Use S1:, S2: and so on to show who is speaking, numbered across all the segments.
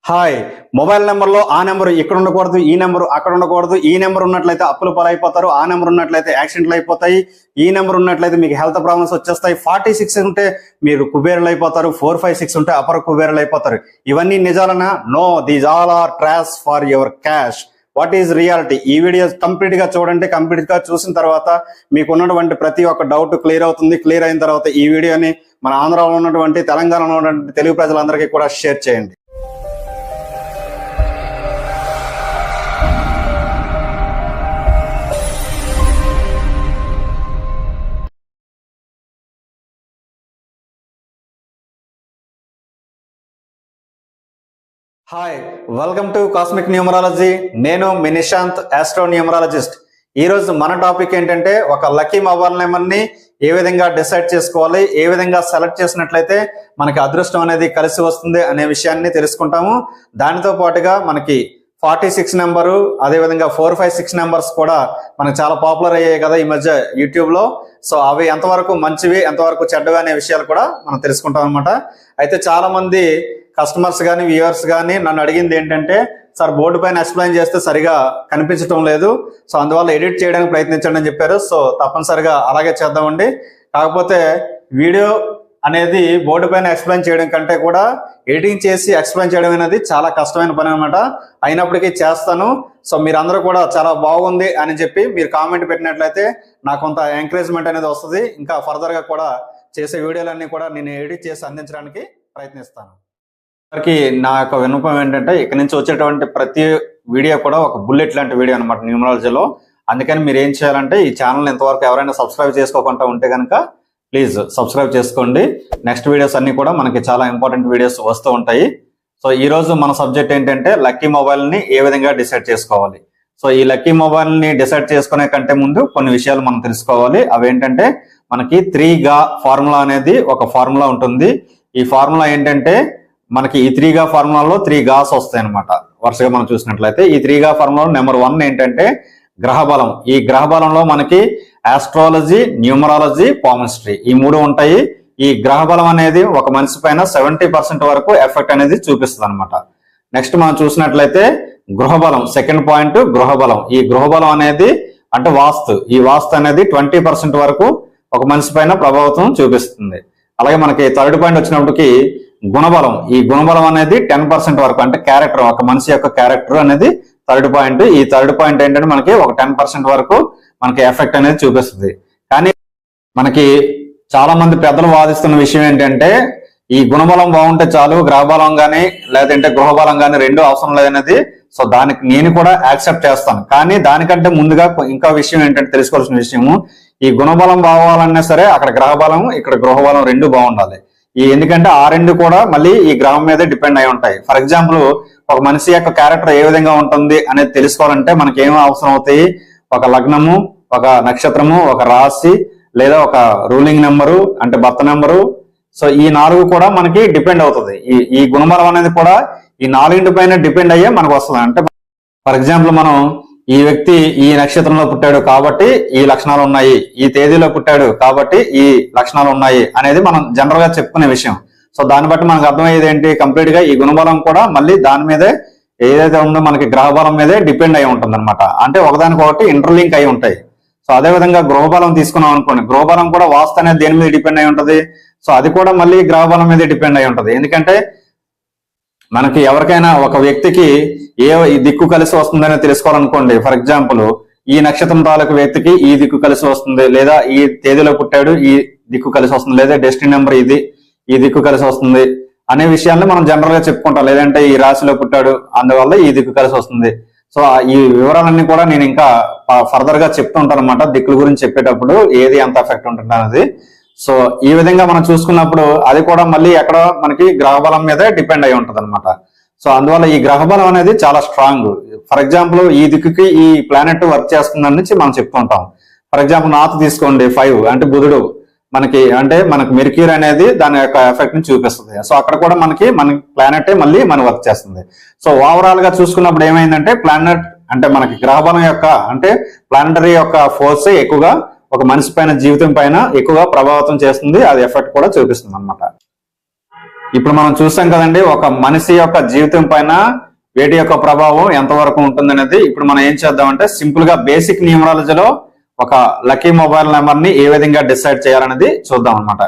S1: Hi mobile నెంబర్లో ఆ number ఇక్కడ ఉండకూడదు, ఈ నెంబర్ అక్కడ ఉండకూడదు. ఈ నెంబర్ ఉన్నట్లయితే అప్పులు పాలైపోతారు, ఆ నెంబర్ ఉన్నట్లయితే యాక్సిడెంట్లు అయిపోతాయి, ఈ నెంబర్ ఉన్నట్లయితే మీకు హెల్త్ ప్రాబ్లమ్స్ వచ్చేస్తాయి. 46 ఉంటే మీరు కుబేరులు అయిపోతారు, 456 ఉంటే అపర కుబేరులు అయిపోతారు. ఇవన్నీ నిజాలనా? No, these all are trash for your cash. What is reality? ఈ వీడియో కంప్లీట్ గా చూడండి. కంప్లీట్ గా చూసిన తర్వాత మీకు ఉన్నటువంటి ప్రతి ఒక్క డౌట్ క్లియర్ అవుతుంది. క్లియర్ అయిన తర్వాత ఈ వీడియోని మన ఆంధ్రాలో ఉన్నటువంటి, తెలంగాణలో ఉన్నటువంటి తెలుగు ప్రజలందరికీ కూడా షేర్ చేయండి. Hi, welcome to cosmic numerology. నేను మీ నిశాంత్, ఆస్ట్రో న్యూమరాలజిస్ట్. ఈ రోజు మన టాపిక్ ఏంటంటే, ఒక లక్కీ మొబైల్ నెంబర్ని ఏ విధంగా డిసైడ్ చేసుకోవాలి, ఏ విధంగా సెలెక్ట్ చేసినట్లయితే మనకి అదృష్టం అనేది కలిసి వస్తుంది అనే విషయాన్ని తెలుసుకుంటాము. దానితో పాటుగా మనకి 46 నెంబరు, అదేవిధంగా 456 నెంబర్స్ కూడా మనకు చాలా పాపులర్ అయ్యాయి కదా ఈ మధ్య యూట్యూబ్ లో. సో అవి ఎంతవరకు మంచివి, ఎంతవరకు చెడ్డవి అనే విషయాలు కూడా మనం తెలుసుకుంటాం అనమాట. అయితే చాలా మంది కస్టమర్స్ కానీ వ్యూవర్స్ కానీ నన్ను అడిగింది ఏంటంటే, సార్ బోర్డు పైన ఎక్స్ప్లెయిన్ చేస్తే సరిగా కనిపించడం లేదు, సో అందువల్ల ఎడిట్ చేయడానికి ప్రయత్నించండి అని చెప్పారు. సో తప్పనిసరిగా అలాగే చేద్దామండి. కాకపోతే వీడియో అనేది బోర్డు పైన ఎక్స్ప్లెయిన్ చేయడం కంటే కూడా ఎడిటింగ్ చేసి ఎక్స్ప్లెయిన్ చేయడం అనేది చాలా కష్టమైన పని అనమాట. అయినప్పటికీ చేస్తాను. సో మీరందరూ కూడా చాలా బాగుంది అని చెప్పి మీరు కామెంట్ పెట్టినట్లయితే నాకు కొంత ఎంకరేజ్మెంట్ అనేది వస్తుంది. ఇంకా ఫర్దర్గా కూడా చేసే వీడియోలన్నీ కూడా నేను ఎడిట్ చేసి అందించడానికి ప్రయత్నిస్తాను. నా యొక్క విన్నపం ఏంటంటే, ఇక్కడ నుంచి వచ్చేటువంటి ప్రతి వీడియో కూడా ఒక బుల్లెట్ లాంటి వీడియో అనమాట న్యూమరాలజీలో. అందుకని మీరు ఏం చేయాలంటే, ఈ ఛానల్ ఇంతవరకు ఎవరైనా సబ్స్క్రైబ్ చేసుకోకుండా ఉంటే కనుక ప్లీజ్ సబ్స్క్రైబ్ చేసుకోండి. నెక్స్ట్ వీడియోస్ అన్ని కూడా మనకి చాలా ఇంపార్టెంట్ వీడియోస్ వస్తూ ఉంటాయి. సో ఈ రోజు మన సబ్జెక్ట్ ఏంటంటే, లక్కీ మొబైల్ ని ఏ విధంగా డిసైడ్ చేసుకోవాలి. సో ఈ లక్కీ మొబైల్ ని డిసైడ్ చేసుకునే కంటే ముందు కొన్ని విషయాలు మనం తెలుసుకోవాలి. అవేంటంటే, మనకి 3గా ఫార్ములా అనేది ఒక ఫార్ములా ఉంటుంది. ఈ ఫార్ములా ఏంటంటే, మనకి ఈ 3గా ఫార్ములాలో 3 గాస్ వస్తాయి అనమాట. వరుసగా మనం చూసినట్లయితే ఈ 3గా ఫార్ములాలో నెంబర్ 1 ఏంటంటే గ్రహబలం. ఈ గ్రహబలంలో మనకి ఆస్ట్రాలజీ, న్యూమరాలజీ, పామిస్ట్రీ ఈ 3 ఉంటాయి. ఈ గ్రహబలం అనేది ఒక మనిషి పైన 70% వరకు ఎఫెక్ట్ అనేది చూపిస్తుంది అనమాట. నెక్స్ట్ మనం చూసినట్లయితే గృహబలం, సెకండ్ పాయింట్ గృహబలం. ఈ గృహబలం అనేది అంటే వాస్తు. ఈ వాస్తు అనేది 20% వరకు ఒక మనిషి పైన ప్రభావితం చూపిస్తుంది. అలాగే మనకి థర్డ్ పాయింట్ వచ్చినప్పటికి గుణబలం. ఈ గుణబలం అనేది 10% వరకు, అంటే క్యారెక్టర్, ఒక మనిషి యొక్క క్యారెక్టర్ అనేది థర్డ్ పాయింట్. ఈ థర్డ్ పాయింట్ ఏంటంటే మనకి ఒక 10% వరకు మనకి ఎఫెక్ట్ అనేది చూపిస్తుంది. కానీ మనకి చాలా మంది పెద్దలు వాదిస్తున్న విషయం ఏంటంటే, ఈ గుణబలం బాగుంటే చాలు, గ్రహబలం కానీ లేదంటే గృహబలం కానీ రెండు అవసరం లేదనేది. సో దానికి నేను కూడా యాక్సెప్ట్ చేస్తాను. కానీ దానికంటే ముందుగా ఇంకా విషయం ఏంటంటే, తెలుసుకోవాల్సిన విషయము, ఈ గుణబలం బాగాలన్నా సరే అక్కడ గ్రహబలం, ఇక్కడ గృహబలం రెండు బాగుండాలి. ఎందుకంటే ఆ రెండు కూడా మళ్ళీ ఈ గ్రహం మీదే డిపెండ్ అయి ఉంటాయి. ఫర్ ఎగ్జాంపుల్, ఒక మనిషి యొక్క క్యారెక్టర్ ఏ విధంగా ఉంటుంది అనేది తెలుసుకోవాలంటే మనకి ఏం అవసరం అవుతాయి? ఒక లగ్నము, ఒక నక్షత్రము, ఒక రాశి, లేదా ఒక రూలింగ్ నెంబరు అంటే బర్త్ నెంబరు. సో ఈ 4 కూడా మనకి డిపెండ్ అవుతుంది. ఈ గుణబలం అనేది కూడా ఈ 4 పైన డిపెండ్ అయ్యే మనకు వస్తుంది. అంటే ఫర్ ఎగ్జాంపుల్, మనం ఈ వ్యక్తి ఈ నక్షత్రంలో పుట్టాడు కాబట్టి ఈ లక్షణాలు ఉన్నాయి, ఈ తేదీలో పుట్టాడు కాబట్టి ఈ లక్షణాలు ఉన్నాయి అనేది మనం జనరల్ గా చెప్పుకునే విషయం. సో దాన్ని బట్టి మనకు అర్థమయ్యేది ఏంటి? కంప్లీట్ గా ఈ గుణబలం కూడా మళ్ళీ దాని మీదే, ఏదైతే ఉందో మనకి గ్రహబలం మీదే డిపెండ్ అయి ఉంటుంది అనమాట. అంటే ఒకదానికొకటి ఇంటర్లింక్ అయి ఉంటాయి. సో అదే విధంగా గృహబలం తీసుకున్నాం అనుకోండి, గృహబలం కూడా వాస్తు అనేది దేని మీద డిపెండ్ అయి ఉంటుంది? సో అది కూడా మళ్ళీ గ్రహబలం మీద డిపెండ్ అయి ఉంటుంది. ఎందుకంటే మనకి ఎవరికైనా ఒక వ్యక్తికి ఏ దిక్కు కలిసి వస్తుందని తెలుసుకోవాలనుకోండి. ఫర్ ఎగ్జాంపుల్, ఈ నక్షత్రం తాలూకు వ్యక్తికి ఈ దిక్కు కలిసి వస్తుంది, లేదా ఈ తేదీలో పుట్టాడు ఈ దిక్కు కలిసి వస్తుంది, లేదా డెస్టినీ నెంబర్ ఇది, ఈ దిక్కు కలిసి వస్తుంది అనే విషయాన్ని మనం జనరల్ గా చెప్పుకుంటాం. లేదంటే ఈ రాశిలో పుట్టాడు అందువల్ల ఈ దిక్కు కలిసి వస్తుంది. సో ఈ వివరాలన్నీ కూడా నేను ఇంకా ఫర్దర్ గా చెప్తూ ఉంటాను అనమాట, దిక్కుల గురించి చెప్పేటప్పుడు ఏది ఎంత ఎఫెక్ట్ ఉంటుంది అనేది. సో ఈ విధంగా మనం చూసుకున్నప్పుడు అది కూడా మళ్ళీ ఎక్కడ మనకి గ్రహబలం మీదే డిపెండ్ అయి ఉంటుంది అనమాట. సో అందువల్ల ఈ గ్రహబలం అనేది చాలా స్ట్రాంగ్. ఫర్ ఎగ్జాంపుల్, ఈ దిక్కుకి ఈ ప్లానెట్ వర్క్ చేస్తుందని మనం చెప్తూ ఉంటాం. ఫర్ ఎగ్జాంపుల్, నార్త్ తీసుకోండి, 5 అంటే బుధుడు మనకి, అంటే మనకి మెర్క్యూరీ అనేది దాని యొక్క ఎఫెక్ట్ ని చూపిస్తుంది. సో అక్కడ కూడా మన ప్లానెట్ మళ్ళీ మన వర్క్ చేస్తుంది. సో ఓవరాల్ గా చూసుకున్నప్పుడు ఏమైందంటే, ప్లానెట్ అంటే మనకి గ్రహబలం యొక్క అంటే ప్లానటరీ యొక్క ఫోర్స్ ఎక్కువగా ఒక మనిషి పైన, జీవితం పైన ఎక్కువగా ప్రభావితం చేస్తుంది. అది ఎఫెక్ట్ కూడా చూపిస్తుంది అన్నమాట. ఇప్పుడు మనం చూసాం కదండి, ఒక మనిషి యొక్క జీవితం పైన వేటి యొక్క ప్రభావం ఎంతవరకు ఉంటుందనేది. ఇప్పుడు మనం ఏం చేద్దామంటే సింపుల్ గా బేసిక్ న్యూమరాలజీలో ఒక లక్కీ మొబైల్ నెంబర్ ని ఏ విధంగా డిసైడ్ చేయాలనేది చూద్దాం అనమాట.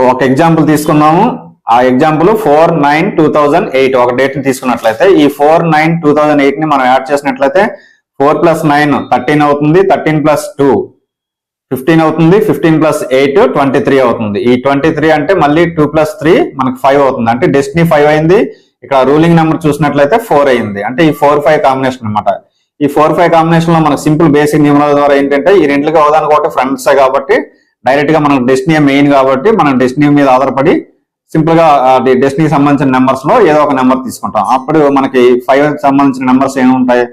S1: ఒక ఎగ్జాంపుల్ తీసుకుందాము. ఆ ఎగ్జాంపుల్ 4/9/2008 ఒక డేట్ ని తీసుకున్నట్లయితే ఈ 4/9/2008 ని మనం యాడ్ చేసినట్లయితే 4 + 9 13 అవుతుంది, 13 + 2 15 అవుతుంది, 15 + 8 23 అవుతుంది. ఈ 23 అంటే మళ్ళీ 2 + 3 మనకు 5 అవుతుంది. అంటే డెస్టినీ 5 అయింది. ఇక్కడ రూలింగ్ నెంబర్ చూసినట్లయితే 4 అయింది. అంటే ఈ 4-5 కాంబినేషన్ అనమాట. ఈ 4-5 కాంబినేషన్ లో మనకు సింపుల్ బేసిక్ న్యూమరాలజీ ద్వారా ఏంటంటే ఈ రెంట్లకి అవదానికి ఒకటి ఫ్రెండ్స్ కాబట్టి డైరెక్ట్ గా మనకు డెస్టినీ మెయిన్ కాబట్టి మనం డెస్టినీ మీద ఆధారపడి సింపుల్ గా డెస్టినీకి సంబంధించిన నెంబర్స్ లో ఏదో ఒక నెంబర్ తీసుకుంటాం. అప్పుడు మనకి 5 సంబంధించిన నెంబర్స్ ఏముంటాయి?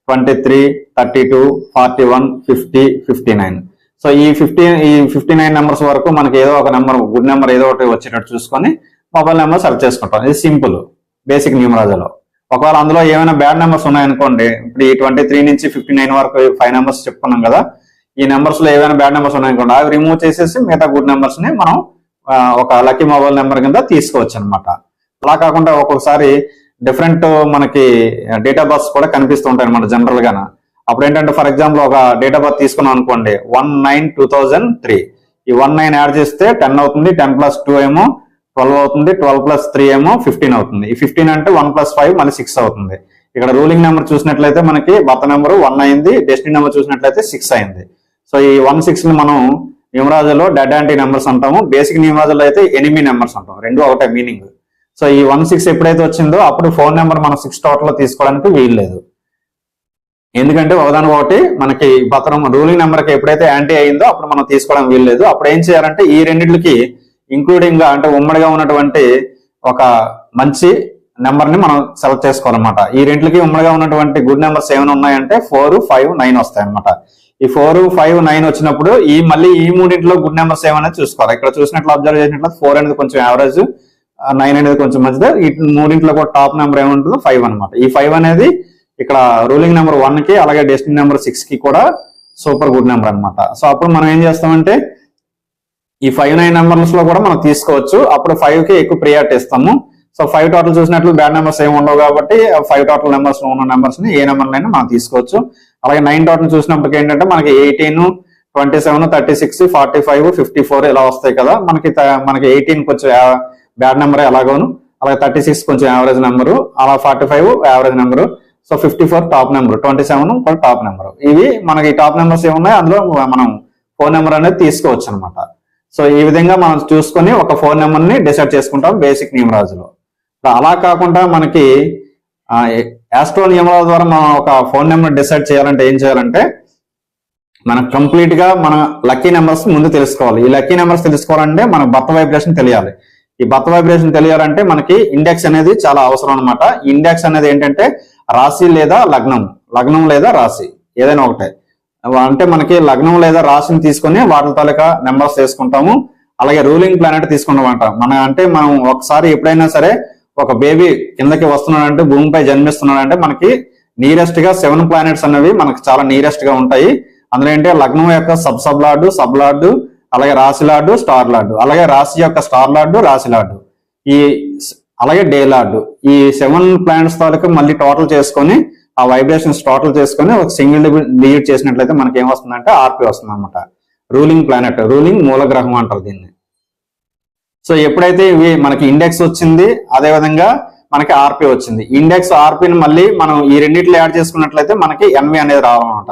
S1: 23, 32, 41, 50, 59. సో ఈ 59 నెంబర్స్ వరకు మనకి ఏదో ఒక నెంబర్ గుడ్ నెంబర్ ఏదో ఒకటి వచ్చేటట్టు చూసుకొని మొబైల్ నెంబర్ సెలెక్ట్ చేసుకుంటాం. ఇది సింపుల్ బేసిక్ న్యూమరాలజీలో. ఒకవేళ అందులో ఏమైనా బ్యాడ్ నెంబర్స్ ఉన్నాయనుకోండి, ఇప్పుడు ఈ 23 నుంచి 59 వరకు 5 నెంబర్స్ చెప్పుకున్నాం కదా, ఈ నెంబర్స్ లో ఏమైనా బ్యాడ్ నెంబర్స్ ఉన్నాయనుకోండి అవి రిమూవ్ చేసేసి మిగతా గుడ్ నెంబర్స్ ని మనం ఒక లక్కీ మొబైల్ నెంబర్ కింద తీసుకోవచ్చు అనమాట. అలా కాకుండా ఒక్కొక్కసారి డిఫరెంట్ మనకి డేట్ ఆఫ్ బర్త్ కూడా కనిపిస్తూ ఉంటాయి అనమాట జనరల్ గా. అప్పుడు ఏంటంటే ఫర్ ఎగ్జాంపుల్ ఒక డేట్ ఆఫ్ బర్త్ తీసుకున్నాం అనుకోండి 1/9/2003. ఈ 19 యాడ్ చేస్తే 10 అవుతుంది, 10 + 2 ఏమో 12 అవుతుంది, 12 + 3 ఏమో 15 అవుతుంది. ఈ 15 అంటే 1 + 5 మళ్ళీ 6 అవుతుంది. ఇక్కడ రూలింగ్ నెంబర్ చూసినట్లయితే మనకి బర్త్ నెంబర్ 1 అయింది, డెస్టినీ నెంబర్ చూసినట్లయితే 6 అయింది. సో ఈ 1-6 ని మనం న్యూమరాలజీలో డెడ్ యాంటీ నెంబర్స్ అంటాము. బేసిక్ న్యూమరాలజీలో అయితే ఎనిమీ నెంబర్స్ అంటాం. రెండు ఒకటే మీనింగ్. సో ఈ 1-6 ఎప్పుడైతే వచ్చిందో అప్పుడు ఫోన్ నెంబర్ మనం 6 టోటల్ లో తీసుకోవడానికి వీలు లేదు. ఎందుకంటే ఒకదానికి ఒకటి మనకి పత్రం రూలింగ్ నెంబర్ కి ఎప్పుడైతే యాంటీ అయిందో అప్పుడు మనం తీసుకోవడం వీలు లేదు. అప్పుడు ఏం చేయాలంటే ఈ రెండింటికి ఇంక్లూడింగ్ గా అంటే ఉమ్మడిగా ఉన్నటువంటి ఒక మంచి నెంబర్ ని మనం సెలెక్ట్ చేసుకోవాలన్నమాట. ఈ రెండింటికి ఉమ్మడిగా ఉన్నటువంటి గుడ్ నెంబర్స్ ఏమైనా ఉన్నాయంటే 4, 5, 9 వస్తాయి అనమాట. ఈ 4, 5, 9 వచ్చినప్పుడు మళ్ళీ ఈ మూడింటిలో గుడ్ నెంబర్స్ ఏమైనా చూసుకోవాలి. ఇక్కడ చూసినట్లు అబ్జర్వ్ చేసినట్లు 4 అనేది కొంచెం యావరేజ్, 9 అనేది కొంచెం మంచిది. ఈ మూడింటిలో కూడా టాప్ నెంబర్ ఏముంటుందో 5 అనమాట. ఈ 5 అనేది ఇక్కడ రూలింగ్ నెంబర్ 1 కి అలాగే డెస్టినీ నెంబర్ 6 కి కూడా సూపర్ గుడ్ నెంబర్ అనమాట. సో అప్పుడు మనం ఏం చేస్తామంటే ఈ 5, 9 నెంబర్స్ లో కూడా మనం తీసుకోవచ్చు. అప్పుడు 5 కి ఎక్కువ ప్రియారిటీ ఇస్తాము. సో 5 టోటల్ చూసినట్లు బ్యాడ్ నెంబర్స్ ఏమి ఉండవు కాబట్టి 5 టోటల్ నెంబర్స్ లో ఉన్న నెంబర్స్ ని ఏ నెంబర్ అయినా మనం తీసుకోవచ్చు. అలాగే 9 టోటల్ చూసినప్పటికి ఏంటంటే మనకి 18, 27, 36, 45, 54 ఇలా వస్తాయి కదా. మనకి 18 కొంచెం బ్యాడ్ నెంబర్ ఎలాగోను, అలాగే 36 కొంచెం యావరేజ్ నెంబరు, అలా 45 average number. So 54 top number, 27 కూడా టాప్ నెంబర్. ఇవి మనకి టాప్ నెంబర్స్ ఏమున్నాయి అందులో మనం ఫోన్ నెంబర్ అనేది తీసుకోవచ్చు అనమాట. సో ఈ విధంగా మనం చూసుకొని ఒక ఫోన్ నెంబర్ ని డిసైడ్ చేసుకుంటాం బేసిక్ న్యూమరాలజీలో. అలా కాకుండా మనకి ఆస్ట్రో న్యూమరాలజీ ద్వారా మనం ఒక ఫోన్ నెంబర్ డిసైడ్ చేయాలంటే ఏం చేయాలంటే మనం కంప్లీట్ గా మన లక్కీ నెంబర్స్ ముందు తెలుసుకోవాలి. ఈ లక్కీ నెంబర్స్ తెలుసుకోవాలంటే మన బర్త్ వైబ్రేషన్ తెలియాలి. ఈ బర్త్ వైబ్రేషన్ తెలియాలంటే మనకి ఇండెక్స్ అనేది చాలా అవసరం అనమాట. ఇండెక్స్ అనేది ఏంటంటే రాశి లేదా లగ్నం, లగ్నం లేదా రాశి ఏదైనా ఒకటే. అంటే మనకి లగ్నం లేదా రాశిని తీసుకొని వాటి తాలూకా నెంబర్స్ తీసుకుంటాము. అలాగే రూలింగ్ ప్లానెట్ తీసుకుంటాం అంటాం. మనం ఒకసారి ఎప్పుడైనా సరే ఒక బేబీ కిందకి వస్తున్నాడంటే భూమిపై జన్మిస్తున్నాడంటే మనకి నియరెస్ట్ గా 7 ప్లానెట్స్ అనేవి మనకి చాలా నియరెస్ట్ గా ఉంటాయి. అందులో ఏంటంటే లగ్నం యొక్క సబ్ లార్డు, సబ్ లార్డు, అలాగే రాశి లార్డు, స్టార్ లార్డు, అలాగే రాశి యొక్క స్టార్ లార్డు, రాశి లార్డు, అలాగే డే లార్డు. ఈ 7 ప్లానెట్స్ తాలూకా మళ్ళీ టోటల్ చేసుకొని ఆ వైబ్రేషన్స్ టోటల్ చేసుకొని ఒక సింగిల్ డిజిట్ చేసినట్లయితే మనకి ఏం వస్తుందంటే ఆర్పి వస్తుంది అనమాట. రూలింగ్ ప్లానెట్, రూలింగ్ మూల గ్రహం అంటారు దీన్ని. సో ఎప్పుడైతే ఇవి మనకి ఇండెక్స్ వచ్చింది, అదే విధంగా మనకి ఆర్పి వచ్చింది. ఇండెక్స్ ఆర్పిని మళ్ళీ మనం ఈ రెండింటిలో యాడ్ చేసుకున్నట్లయితే మనకి ఎన్వి అనేది రావాలన్నమాట.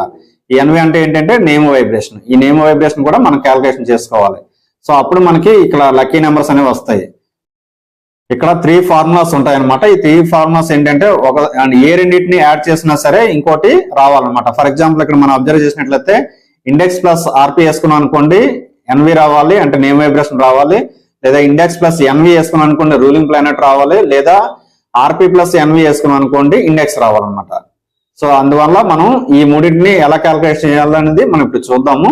S1: ఈ ఎన్వి అంటే ఏంటంటే నేమ్ వైబ్రేషన్. ఈ నేమ్ వైబ్రేషన్ కూడా మనం క్యాలిక్యులేషన్ చేసుకోవాలి. సో అప్పుడు మనకి ఇక్కడ లక్కీ నెంబర్స్ అనేవి వస్తాయి. ఇక్కడ 3 ఫార్ములాస్ ఉంటాయన్నమాట. ఈ 3 ఫార్ములాస్ ఏంటంటే ఏ రెండింటిని యాడ్ చేసినా సరే ఇంకోటి రావాలన్నమాట. ఫర్ ఎగ్జాంపుల్ ఇక్కడ మనం అబ్జర్వ్ చేసినట్లయితే ఇండెక్స్ ప్లస్ ఆర్పి వేసుకున్నాం అనుకోండి ఎన్వి రావాలి, అంటే నేమ్ వైబ్రేషన్ రావాలి. లేదా ఇండెక్స్ ప్లస్ ఎన్వి వేసుకున్నాం అనుకోండి రూలింగ్ ప్లానెట్ రావాలి. లేదా ఆర్పి ప్లస్ ఎన్వి వేసుకున్నాం అనుకోండి ఇండెక్స్ రావాలన్నమాట. సో అందువల్ల మనం ఈ మూడింటిని ఎలా క్యాలిక్యులేట్ చేయాలనేది మనం ఇప్పుడు చూద్దాము.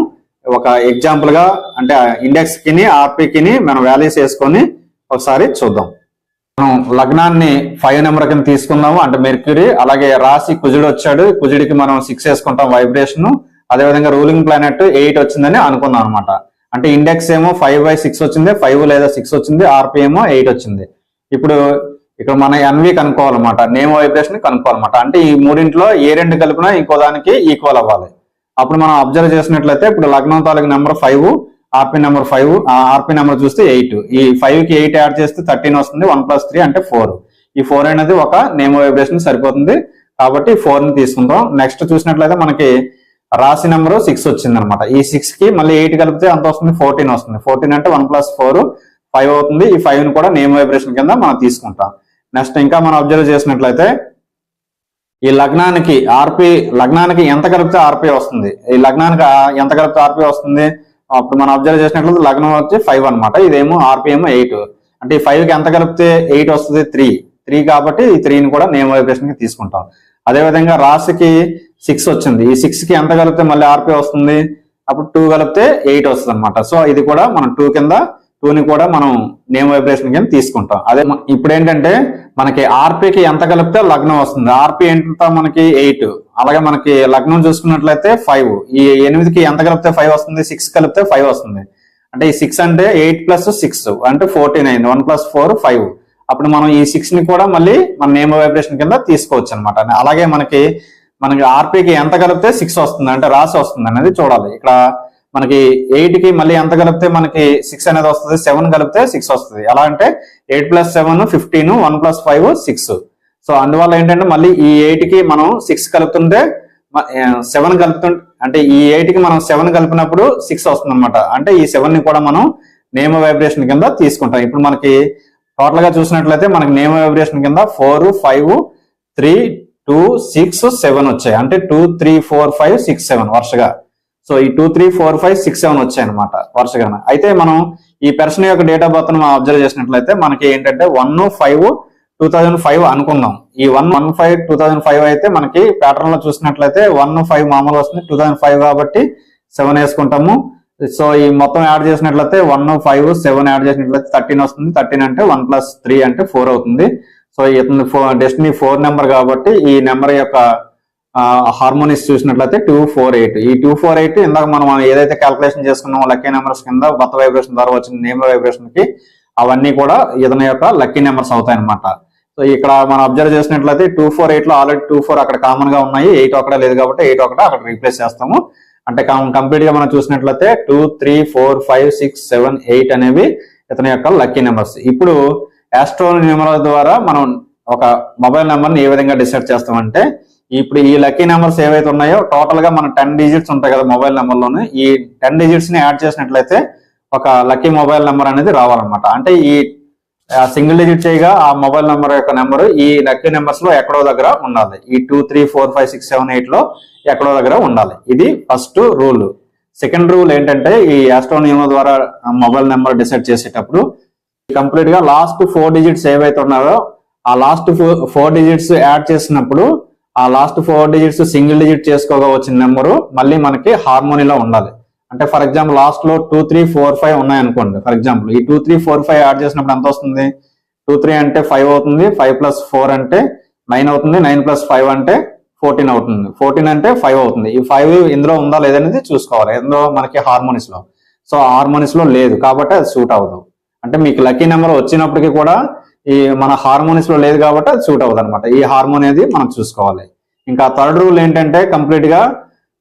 S1: ఒక ఎగ్జాంపుల్ గా అంటే ఇండెక్స్ కిని ఆర్పి కిని మనం వాల్యూస్ వేసుకొని ఒకసారి చూద్దాం. మనం లగ్నాన్ని 5 నెంబర్ కింద తీసుకున్నాము, అంటే మెర్క్యూరీ. అలాగే రాశి కుజుడు వచ్చాడు, కుజుడికి మనం 6 వేసుకుంటాం వైబ్రేషన్. అదేవిధంగా రూలింగ్ ప్లానెట్ 8 వచ్చిందని అనుకున్నాం అనమాట. అంటే ఇండెక్స్ ఏమో 5/6 వచ్చింది, 5 లేదా 6 వచ్చింది, ఆర్పి ఏమో 8 వచ్చింది. ఇప్పుడు ఇక్కడ మన ఎన్వి కనుక్కోవాలన్నమాట, నేమ్ వైబ్రేషన్ కనుక్కోవాలన్నమాట. అంటే ఈ మూడింట్లో ఏ రెండు కలిపినా ఇంకో దానికి ఈక్వల్ అవ్వాలి. అప్పుడు మనం అబ్జర్వ్ చేసినట్లయితే ఇప్పుడు లగ్నం తాలూకు number 5, RP number 5, RP number చూస్తే 8. ఈ 5 కి 8 యాడ్ చేస్తే 13 వస్తుంది. 1 + 3 అంటే 4. ఈ 4 అనేది ఒక నేమ్ వైబ్రేషన్ సరిపోతుంది కాబట్టి 4 ని తీసుకుంటాం. నెక్స్ట్ చూసినట్లయితే మనకి రాశి నెంబర్ 6 వచ్చింది అనమాట. ఈ 6 కి మళ్ళీ 8 కలిపితే అంత వస్తుంది, 14 వస్తుంది. 14 అంటే 1 + 4 5 అవుతుంది. ఈ 5 ని కూడా నేమ్ వైబ్రేషన్ కింద మనం తీసుకుంటాం. నెక్స్ట్ ఇంకా మనం అబ్జర్వ్ చేసినట్లయితే ఈ లగ్నానికి లగ్నానికి ఎంత కలిపితే ఆర్పీ వస్తుంది, ఈ లగ్నానికి ఎంత కలిపితే ఆర్పీ వస్తుంది. అప్పుడు మనం అబ్జర్వ్ చేసినట్లయితే లగ్నం వచ్చి 5 అనమాట, ఇదేమో ఆర్పీ ఏమో 8. అంటే ఈ 5 కి ఎంత కలిపితే 8 వస్తుంది, 3 కాబట్టి ఈ 3ని కూడా నేమ్ వైబ్రేషన్ కి తీసుకుంటాం. అదేవిధంగా రాశికి 6 వచ్చింది. ఈ 6 కి ఎంత కలిపితే మళ్ళీ ఆర్పీ వస్తుంది, అప్పుడు 2 కలిపితే 8 వస్తుంది అనమాట. సో ఇది కూడా మనం 2ని కూడా మనం నేమ్ వైబ్రేషన్ కింద తీసుకుంటాం. అదే ఇప్పుడు ఏంటంటే మనకి ఆర్పీకి ఎంత కలిపితే లగ్నం వస్తుంది, ఆర్పీ ఎంత మనకి 8. అలాగే మనకి లగ్నం చూసుకున్నట్లయితే 5. ఈ 8కి ఎంత కలిపితే 5 వస్తుంది, 6 కలిపితే 5 వస్తుంది. అంటే ఈ 6 అంటే 8 + 6 అంటే 14 అయింది. 1 + 4 5. అప్పుడు మనం ఈ 6 ని కూడా మళ్ళీ మన నేమ్ వైబ్రేషన్ కింద తీసుకోవచ్చు అనమాట. అలాగే మనకి ఆర్పీకి ఎంత కలిపితే 6 వస్తుంది అంటే రాశి వస్తుంది అనేది చూడాలి. ఇక్కడ మనకి 8 కి మళ్ళీ ఎంత కలిపితే మనకి 6 అనేది వస్తుంది, 7 కలిపితే 6 వస్తుంది. ఎలా అంటే 8 + 7 15, 1 + 5 6. సో అందువల్ల ఏంటంటే మళ్ళీ ఈ 8 కి మనం 6 కలుపుతుంటే 7 కలుపుతుంటే అంటే ఈ 8 కి మనం 7 కలిపినప్పుడు 6 వస్తుంది అనమాట. అంటే ఈ 7 ని కూడా మనం నేమ్ వైబ్రేషన్ కింద తీసుకుంటాం. ఇప్పుడు మనకి టోటల్ గా చూసినట్లయితే మనకి నేమ్ వైబ్రేషన్ కింద 4, 5, 3, 2, 6, 7 వచ్చాయి. అంటే 2, 3, 4, 5, 6, 7 వరుసగా. సో ఈ 2, 3, 4, 5, 6, 7 వచ్చాయి అనమాట వరుసగా. అయితే మనం ఈ పర్సన్ యొక్క డేట్ ఆఫ్ బర్త్ మనం అబ్జర్వ్ చేసినట్లయితే మనకి ఏంటంటే 1/5/2005 అనుకుందాం. ఈ 1/5/2005 అయితే మనకి ప్యాటర్న్ లో చూసినట్లయితే 1/5 మామూలు వస్తుంది, 2005 కాబట్టి 7 వేసుకుంటాము. సో ఈ మొత్తం యాడ్ చేసినట్లయితే 1, 5, 7 యాడ్ చేసినట్లయితే 13 వస్తుంది. 13 అంటే 1 + 3 అంటే 4 అవుతుంది. సో ఇతని డెస్టినీ 4 నెంబర్ కాబట్టి ఈ నెంబర్ యొక్క హార్మోనిక్స్ చూసినట్లయితే 248. ఈ 248 ఇందాక మనం ఏదైతే క్యాల్కులేషన్ చేసుకున్నామో లక్కీ నెంబర్స్ కింద బర్త్ వైబ్రేషన్ ద్వారా వచ్చిన నేమ్ వైబ్రేషన్ కి అవన్నీ కూడా ఇతని యొక్క లక్కీ నెంబర్స్ అవుతాయి అనమాట. సో ఇక్కడ మనం అబ్జర్వ్ చేసినట్లయితే 248 లో ఆల్రెడీ 24 అక్కడ కామన్ గా ఉన్నాయి, 8 ఒకటే లేదు కాబట్టి 8 ఒకటే అక్కడ రీప్లేస్ చేస్తాము. అంటే కంప్లీట్ గా మనం చూసినట్లయితే 2, 3, 4, 5, 6, 7, 8 అనేవి ఇతని యొక్క లక్కీ నెంబర్స్. ఇప్పుడు ఆస్ట్రోనమర్ ద్వారా మనం ఒక మొబైల్ నెంబర్ ని ఏ విధంగా డిసైడ్ చేస్తామంటే ఇప్పుడు ఈ లక్కీ నెంబర్స్ ఏవైతే ఉన్నాయో టోటల్ గా మన 10 డిజిట్స్ ఉంటాయి కదా మొబైల్ నెంబర్ లోనే, ఈ 10 డిజిట్స్ ని యాడ్ చేసినట్లయితే ఒక లక్కీ మొబైల్ నెంబర్ అనేది రావాలన్నమాట. అంటే ఈ సింగిల్ డిజిట్ చేయగా ఆ మొబైల్ నెంబర్ యొక్క నెంబర్ ఈ లక్కీ నెంబర్స్ లో ఎక్కడో దగ్గర ఉండాలి. ఈ 2, 3, 4, 5, 6, 7, 8 లో ఎక్కడో దగ్గర ఉండాలి. ఇది ఫస్ట్ రూల్. సెకండ్ రూల్ ఏంటంటే ఈ ఆస్ట్రోనమర్ ద్వారా మొబైల్ నెంబర్ డిసైడ్ చేసేటప్పుడు కంప్లీట్ గా లాస్ట్ 4 డిజిట్స్ ఏవైతే ఉన్నారో ఆ లాస్ట్ 4 డిజిట్స్ యాడ్ చేసినప్పుడు ఆ లాస్ట్ 4 డిజిట్స్ సింగిల్ డిజిట్ చేసుకోగా వచ్చిన నెంబరు మళ్ళీ మనకి హార్మోనీలో ఉండాలి. అంటే ఫర్ ఎగ్జాంపుల్ లాస్ట్ లో 2, 3, 4, 5 ఉన్నాయనుకోండి. ఫర్ ఎగ్జాంపుల్ ఈ 2, 3, 4, 5 యాడ్ చేసినప్పుడు ఎంత వస్తుంది, 2, 3 అంటే 5 అవుతుంది, 5 + 4 అంటే 9 అవుతుంది, 9 + 5 అంటే 14 అవుతుంది, 14 అంటే 5 అవుతుంది. ఈ 5 ఇందులో ఉందా లేదనేది చూసుకోవాలి ఇందులో మనకి హార్మోనిక్స్ లో. సో హార్మోనిక్స్ లో లేదు కాబట్టి అది సూట్ అవ్వదు. అంటే మీకు లక్కీ నెంబర్ వచ్చినప్పటికీ కూడా ఈ మన హార్మోనిక్స్ లో లేదు కాబట్టి అది సూట్ అవ్వదు అనమాట. ఈ హార్మోన్ అనేది మనం చూసుకోవాలి. ఇంకా థర్డ్ రూల్ ఏంటంటే కంప్లీట్ గా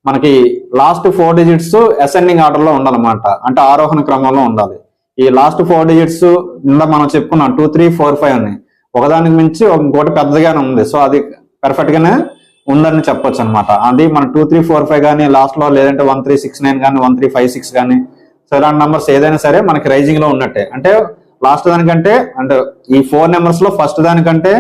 S1: మనకి లాస్ట్ 4 డిజిట్స్ అసెండింగ్ ఆర్డర్ లో ఉండాలన్నమాట. అంటే ఆరోహణ క్రమంలో ఉండాలి. ఈ లాస్ట్ 4 డిజిట్స్ ఇందా మనం చెప్పుకున్నాం 2, 3, 4, 5 అని ఒకదానికి మించి ఇంకోటి పెద్దగానే ఉంది. సో అది పర్ఫెక్ట్ గానే ఉందని చెప్పొచ్చు అనమాట. అది మన 2, 3, 4, 5 కానీ లాస్ట్ లో లేదంటే 1, 3, 6, 9 కానీ 1, 3, 5, 6 కానీ సో ఇలాంటి నెంబర్స్ ఏదైనా సరే మనకి రైజింగ్ లో ఉన్నట్టే. అంటే లాస్ట్ దానికంటే అంటే ఈ 4 నెంబర్స్ లో ఫస్ట్ దానికంటే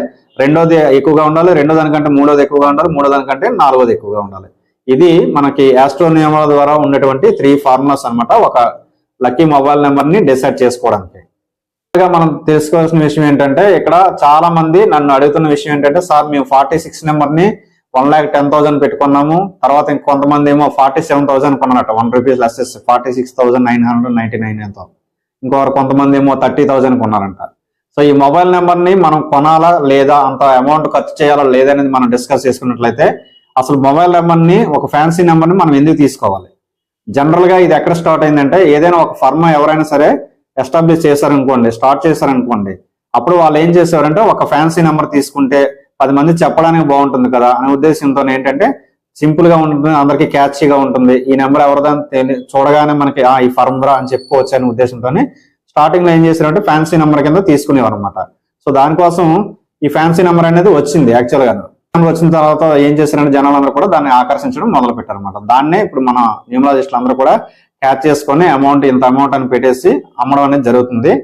S1: రెండోది ఎక్కువగా ఉండాలి, రెండో దానికంటే మూడోది ఎక్కువగా ఉండాలి, మూడో దానికంటే నాలుగోది ఎక్కువగా ఉండాలి. ఇది మనకి ఆస్ట్రోనమర్ ద్వారా ఉన్నటువంటి 3 ఫార్ములాస్ అనమాట ఒక లక్కీ మొబైల్ నెంబర్ ని డిసైడ్ చేసుకోవడానికి. మనం తెలుసుకోవాల్సిన విషయం ఏంటంటే ఇక్కడ చాలా మంది నన్ను అడుగుతున్న విషయం ఏంటంటే సార్ మేము 46 నెంబర్ ని 1,10,000 పెట్టుకున్నాము, తర్వాత ఇంకొంతమంది ఏమో 47,000 కొన్నారట, ₹1 లెస్ 46,999 ఎంతో. ఇంకొకరు కొంతమంది ఏమో 30,000 కొన్నారంట. సో ఈ మొబైల్ నెంబర్ ని మనం కొనాలా లేదా, అంత అమౌంట్ ఖర్చు చేయాలా లేదా అనేది మనం డిస్కస్ చేసుకున్నట్లయితే అసలు మొబైల్ నెంబర్ ని ఒక ఫ్యాన్సీ నెంబర్ ని మనం ఎందుకు తీసుకోవాలి? జనరల్ గా ఇది ఎక్కడ స్టార్ట్ అయిందంటే ఏదైనా ఒక ఫర్మ్ ఎవరైనా సరే ఎస్టాబ్లిష్ చేశారనుకోండి, స్టార్ట్ చేశారనుకోండి, అప్పుడు వాళ్ళు ఏం చేసేవారంటే ఒక ఫ్యాన్సీ నెంబర్ తీసుకుంటే 10 మంది చెప్పడానికి బాగుంటుంది కదా అనే ఉద్దేశంతో ఏంటంటే సింపుల్ గా ఉంటుంది, అందరికి క్యాచీగా ఉంటుంది. ఈ నెంబర్ ఎవరిదని చూడగానే మనకి ఈ ఫర్మ్ రా అని చెప్పుకోవచ్చు అనే ఉద్దేశంతో స్టార్టింగ్ లో ఏం చేశారంటే ఫ్యాన్సీ నెంబర్ కింద తీసుకునేవారు అనమాట. సో దానికోసం ఈ ఫ్యాన్సీ నెంబర్ అనేది వచ్చింది. యాక్చువల్ గా వచ్చిన తర్వాత ఏం చేశారంటే జనాలందరూ కూడా దాన్ని ఆకర్షించడం మొదలు పెట్టారు అనమాట. దాన్నే ఇప్పుడు మన న్యూమరాలజిస్టులు అందరూ కూడా క్యాచ్ చేసుకొని ఇంత అమౌంట్ అని పెట్టేసి అమ్మడం అనేది జరుగుతుంది.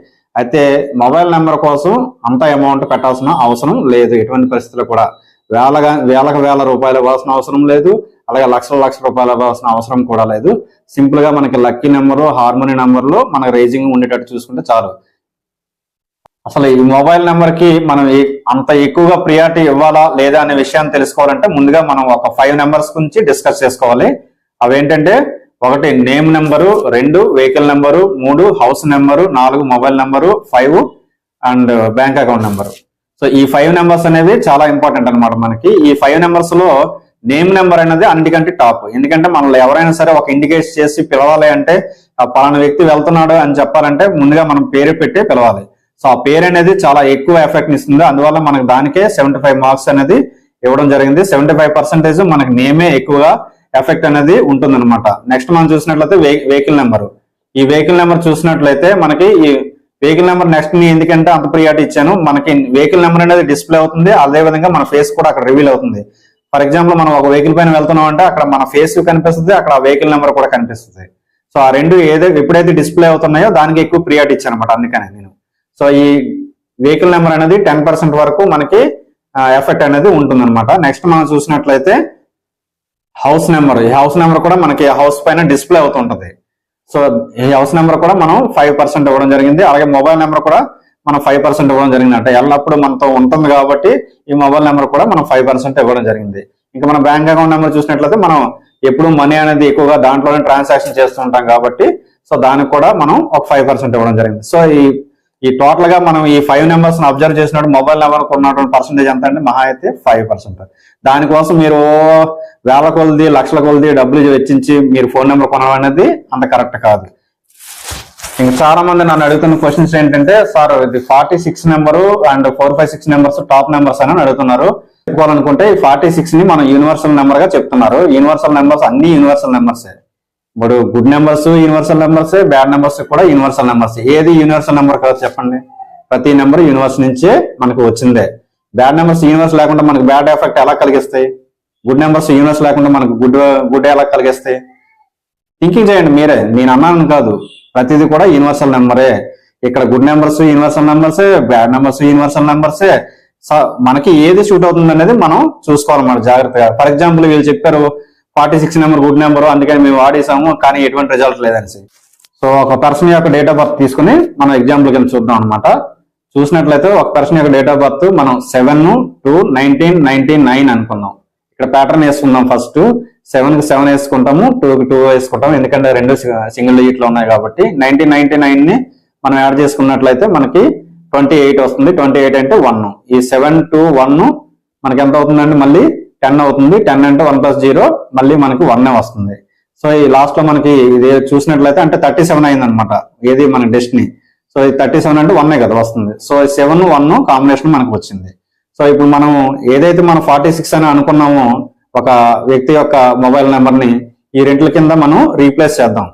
S1: అయితే మొబైల్ నెంబర్ కోసం అంత అమౌంట్ పెట్టాల్సిన అవసరం లేదు. ఎటువంటి పరిస్థితుల్లో కూడా వేల రూపాయలు ఇవ్వాల్సిన అవసరం లేదు, అలాగే లక్షల రూపాయలు ఇవ్వాల్సిన అవసరం కూడా లేదు. సింపుల్ గా మనకి లక్కీ నెంబరు, హార్మోనీ నెంబర్లో మనకి రేజింగ్ ఉండేటట్టు చూసుకుంటే చాలు. అసలు ఈ మొబైల్ నెంబర్ కి మనం అంత ఎక్కువగా ప్రియారిటీ ఇవ్వాలా లేదా అనే విషయాన్ని తెలుసుకోవాలంటే ముందుగా మనం ఒక 5 నెంబర్స్ గురించి డిస్కస్ చేసుకోవాలి. అవేంటంటే 1 name number, 2 vehicle number, 3 house number, 4 mobile number, 5 and bank account number. So ఈ 5 నెంబర్స్ అనేవి చాలా ఇంపార్టెంట్ అనమాట. మనకి ఈ 5 నెంబర్స్ లో నేమ్ నెంబర్ అనేది అన్నిటికంటే టాప్. ఎందుకంటే మనల్ని ఎవరైనా సరే ఒక ఇండికేట్ చేసి పిలవాలి అంటే పలానా వ్యక్తి వెళ్తున్నాడు అని చెప్పాలంటే ముందుగా మనం పేరు పెట్టే పిలవాలి. సో ఆ పేరు అనేది చాలా ఎక్కువ ఎఫెక్ట్ ఇస్తుంది. అందువల్ల మనకు దానికే 75 మార్క్స్ అనేది ఇవ్వడం జరిగింది. 75% మనకి నేమే ఎక్కువగా ఎఫెక్ట్ అనేది ఉంటుంది అనమాట. నెక్స్ట్ మనం చూసినట్లయితే వెహికల్ నెంబర్. ఈ వెహికల్ నెంబర్ చూసినట్లయితే మనకి ఈ వెహికల్ నెంబర్ నెక్స్ట్ ని ఎందుకంటే అంత ప్రియారిటీ ఇచ్చాను, మనకి వెహికల్ నెంబర్ అనేది డిస్ప్లే అవుతుంది, అదే విధంగా మన ఫేస్ కూడా అక్కడ రివీల్ అవుతుంది. ఫర్ ఎగ్జాంపుల్ మనం ఒక వెహికల్ పైన వెళ్తున్నాం అంటే అక్కడ మన ఫేస్ కనిపిస్తుంది, అక్కడ వెహికల్ నెంబర్ కూడా కనిపిస్తుంది. సో ఆ రెండు ఎప్పుడైతే డిస్ప్లే అవుతున్నాయో దానికి ఎక్కువ ప్రియారిటీ ఇచ్చాను అనమాట. అందుకనే నేను సో ఈ వెహికల్ నెంబర్ అనేది 10% వరకు మనకి ఎఫెక్ట్ అనేది ఉంటుంది అనమాట. నెక్స్ట్ మనం చూసినట్లయితే హౌస్ నెంబర్. ఈ హౌస్ నెంబర్ కూడా మనకి హౌస్ పైన డిస్ప్లే అవుతుంటది. సో ఈ హౌస్ నెంబర్ కూడా మనం 5% ఇవ్వడం జరిగింది. అలాగే మొబైల్ నెంబర్ కూడా మనం 5% ఇవ్వడం జరిగింది. అంటే ఎల్లప్పుడూ మనతో ఉంటుంది కాబట్టి ఈ మొబైల్ నెంబర్ కూడా మనం 5% ఇవ్వడం జరిగింది. ఇంకా మన బ్యాంక్ అకౌంట్ నెంబర్ చూసినట్లయితే మనం ఎప్పుడు మనీ అనేది ఎక్కువగా దాంట్లోనే ట్రాన్సాక్షన్ చేస్తూ ఉంటాం కాబట్టి సో దానికి కూడా మనం ఒక 5% ఇవ్వడం జరిగింది. సో ఈ టోటల్ గా మనం ఈ 5 నెంబర్స్ అబ్జర్వ్ చేసినప్పుడు మొబైల్ నెంబర్ ఉన్నటువంటి పర్సెంటేజ్ ఎంత అంటే మహా అయితే 5%. దానికోసం మీరు వేల కొలది లక్షల కొలది డబ్బులు వెచ్చించి మీరు ఫోన్ నెంబర్ కొనడం అనేది అంత కరెక్ట్ కాదు. ఇంకా చాలా మంది నన్ను అడుగుతున్న క్వశ్చన్స్ ఏంటంటే సార్ ఇది 46 number and 456 numbers top numbers అని అడుగుతున్నారు. చెప్పుకోవాలనుకుంటే ఈ 46 ని మనం యూనివర్సల్ నెంబర్ గా చెప్తున్నారు. యూనివర్సల్ నెంబర్స్ అన్ని యూనివర్సల్ నెంబర్సే. ఇప్పుడు good numbers universal numbers, bad numbers కూడా యూనివర్సల్ నెంబర్స్. ఏది యూనివర్సల్ నెంబర్ కాదు చెప్పండి? ప్రతి నెంబర్ యూనివర్స్ నుంచే మనకు వచ్చిందే. బ్యాడ్ నెంబర్స్ యూనివర్స్ లేకుండా మనకు బ్యాడ్ ఎఫెక్ట్ ఎలా కలిగిస్తాయి? గుడ్ నెంబర్స్ యూనివర్స్ లేకుండా మనకు గుడ్ ఎలా కలిగిస్తాయి? థింకింగ్ చేయండి మీరే, నేను అన్నాను కాదు. ప్రతిదీ కూడా యూనివర్సల్ నెంబరే. ఇక్కడ గుడ్ నెంబర్స్ యూనివర్సల్ నెంబర్సే, బ్యాడ్ నెంబర్స్ యూనివర్సల్ నెంబర్సే. మనకి ఏది షూట్ అవుతుంది అనేది మనం చూసుకోవాలన్నమాట జాగ్రత్తగా. ఫర్ ఎగ్జాంపుల్ వీళ్ళు చెప్పారు 46 నెంబర్ గుడ్ నెంబర్, అందుకని మేము వాడేసాము కానీ ఎటువంటి రిజల్ట్ లేదనేసి. సో ఒక పర్సన్ యొక్క డేట్ ఆఫ్ బర్త్ తీసుకుని మనం ఎగ్జాంపుల్ కింద చూద్దాం అనమాట. చూసినట్లయితే ఒక పర్సన్ యొక్క డేట్ ఆఫ్ బర్త్ మనం 7/2/1999 అనుకుందాం. ఇక్కడ ప్యాటర్న్ వేసుకుందాం. ఫస్ట్ 7 కి 7 వేసుకుంటాము, 2 కి 2 వేసుకుంటాము, ఎందుకంటే రెండు సింగిల్ డిజిట్ లో ఉన్నాయి కాబట్టి. 1999 ని మనం యాడ్ చేసుకున్నట్లయితే మనకి 28 వస్తుంది. 28 అంటే 1. ఈ 7 to 1 మనకి ఎంత అవుతుందండి? మళ్ళీ 10 అవుతుంది. 10 అంటే 1 + 0 మళ్ళీ మనకి 1 వస్తుంది. సో ఈ లాస్ట్ లో మనకి ఇది చూసినట్లయితే అంటే 37 అయింది అనమాట. ఏది మన డెస్టినీ. సో ఈ 37 అంటే 1 కదా వస్తుంది. సో 7, 1 కాంబినేషన్ మనకు వచ్చింది. సో ఇప్పుడు మనం ఏదైతే మనం 46 అని అనుకున్నామో ఒక వ్యక్తి యొక్క మొబైల్ నెంబర్ ని ఈ రెంట్ల కింద మనం రీప్లేస్ చేద్దాం.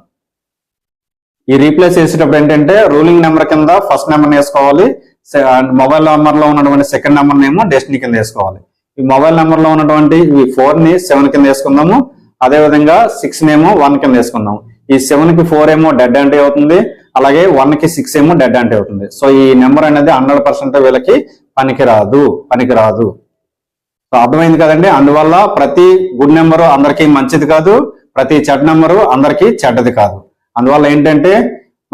S1: ఈ రీప్లేస్ చేసేటప్పుడు ఏంటంటే రూలింగ్ నెంబర్ కింద ఫస్ట్ నెంబర్ వేసుకోవాలి, మొబైల్ నెంబర్ లో ఉన్నటువంటి సెకండ్ నెంబర్ నేమో డెస్టినీ కింద వేసుకోవాలి. ఈ మొబైల్ నెంబర్ లో ఉన్నటువంటి ఈ 4 ని 7 కింద వేసుకుందాము, అదే విధంగా 6 నేమో 1 కింద వేసుకుందాం. ఈ 7 కి 4 ఏమో డెడ్ అంటే అవుతుంది, అలాగే 1 కి 6 ఏమో డెడ్ అంటే అవుతుంది. సో ఈ నెంబర్ అనేది 100% వీళ్ళకి పనికిరాదు. సో అర్థమైంది కదండి. అందువల్ల ప్రతి గుడ్ నెంబరు అందరికీ మంచిది కాదు, ప్రతి చెడ్డ నెంబరు అందరికీ చెడ్డది కాదు. అందువల్ల ఏంటంటే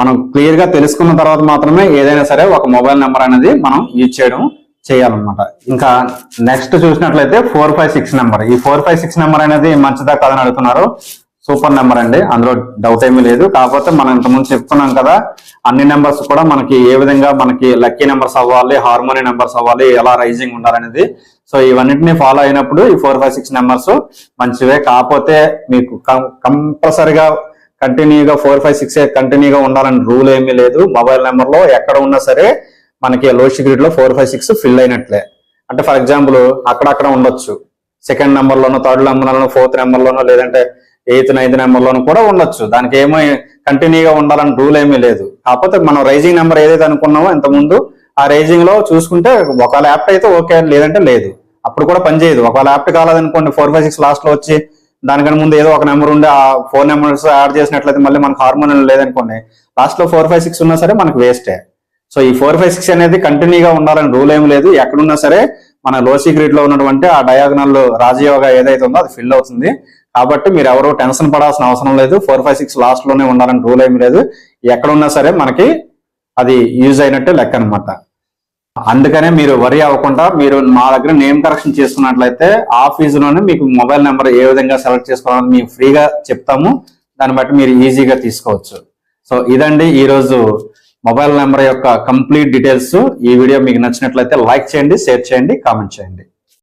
S1: మనం క్లియర్ గా తెలుసుకున్న తర్వాత మాత్రమే ఏదైనా సరే ఒక మొబైల్ నెంబర్ అనేది మనం యూజ్ చేయాలన్నమాట. ఇంకా నెక్స్ట్ చూసినట్లయితే 456 నెంబర్. ఈ 456 నెంబర్ అనేది మంచిదా కాదని అడుగుతున్నారు. సూపర్ నెంబర్ అండి, అందులో డౌట్ ఏమీ లేదు. కాకపోతే మనం ఇంతకుముందు చెప్తున్నాం కదా, అన్ని నెంబర్స్ కూడా మనకి ఏ విధంగా మనకి లక్కీ నెంబర్స్ అవ్వాలి, హార్మోనీ నెంబర్స్ అవ్వాలి, ఎలా రైజింగ్ ఉండాలనేది. సో ఇవన్నింటినీ ఫాలో అయినప్పుడు ఈ 456 నెంబర్స్ మంచివే. కాకపోతే మీకు కంపల్సరిగా కంటిన్యూగా 456 కంటిన్యూగా ఉండాలని రూల్ ఏమీ లేదు. మొబైల్ నెంబర్ లో ఎక్కడ ఉన్నా సరే మనకి లో సీక్రెట్ లో 4, 5, 6 ఫిల్ అయినట్లే. అంటే ఫర్ ఎగ్జాంపుల్ అక్కడక్కడ ఉండొచ్చు, సెకండ్ నెంబర్ లోనో, థర్డ్ నెంబర్ లోనో, ఫోర్త్ నెంబర్ లోనో, లేదంటే 8th, 9th నెంబర్ లోనో కూడా ఉండొచ్చు. దానికి ఏమో కంటిన్యూగా ఉండాలని రూల్ ఏమీ లేదు. కాకపోతే మనం రైజింగ్ నెంబర్ ఏదైతే అనుకున్నామో ఇంతకుముందు ఆ రైజింగ్ లో చూసుకుంటే ఒకవేళ యాప్ట్ అయితే ఓకే, లేదంటే లేదు. అప్పుడు కూడా పనిచేయదు. ఒకవేళ యాప్ట్ కాలేదనుకోండి, 4, 5, 6 లాస్ట్ లో వచ్చి దానికన్నా ముందు ఏదో ఒక నెంబర్ ఉండి ఆ 4 నెంబర్స్ యాడ్ చేసినట్లయితే మళ్ళీ మనకు హార్మోన్ లేదనుకోండి, లాస్ట్ లో 4, 5, 6 ఉన్నా సరే మనకు వేస్టే. సో ఈ 4, 5, 6 అనేది కంటిన్యూగా ఉండాలని రూల్ ఏమి లేదు. ఎక్కడున్నా సరే మన లో సీక్రెట్ లో ఉన్నటువంటి ఆ డయాగనల్ రాజయోగ ఏదైతే ఉందో అది ఫిల్ అవుతుంది. కాబట్టి మీరు ఎవరు టెన్షన్ పడాల్సిన అవసరం లేదు. 4, 5, 6 లాస్ట్ లోనే ఉండాలని రూల్ ఏమి లేదు. ఎక్కడున్నా సరే మనకి అది యూజ్ అయినట్టే లెక్క అనమాట. అందుకనే మీరు వరి అవ్వకుండా మీరు మా దగ్గర నేమ్ కరెక్షన్ చేసుకున్నట్లయితే ఆ ఫీజులోనే మీకు మొబైల్ నెంబర్ ఏ విధంగా సెలెక్ట్ చేసుకోవాలని మేము ఫ్రీగా చెప్తాము. దాన్ని బట్టి మీరు ఈజీగా తీసుకోవచ్చు. సో ఇదండి ఈ రోజు మొబైల్ నెంబర్ యొక్క కంప్లీట్ డీటెయిల్స్. ఈ వీడియో మీకు నచ్చినట్లయితే లైక్ చేయండి, షేర్ చేయండి, కామెంట్ చేయండి.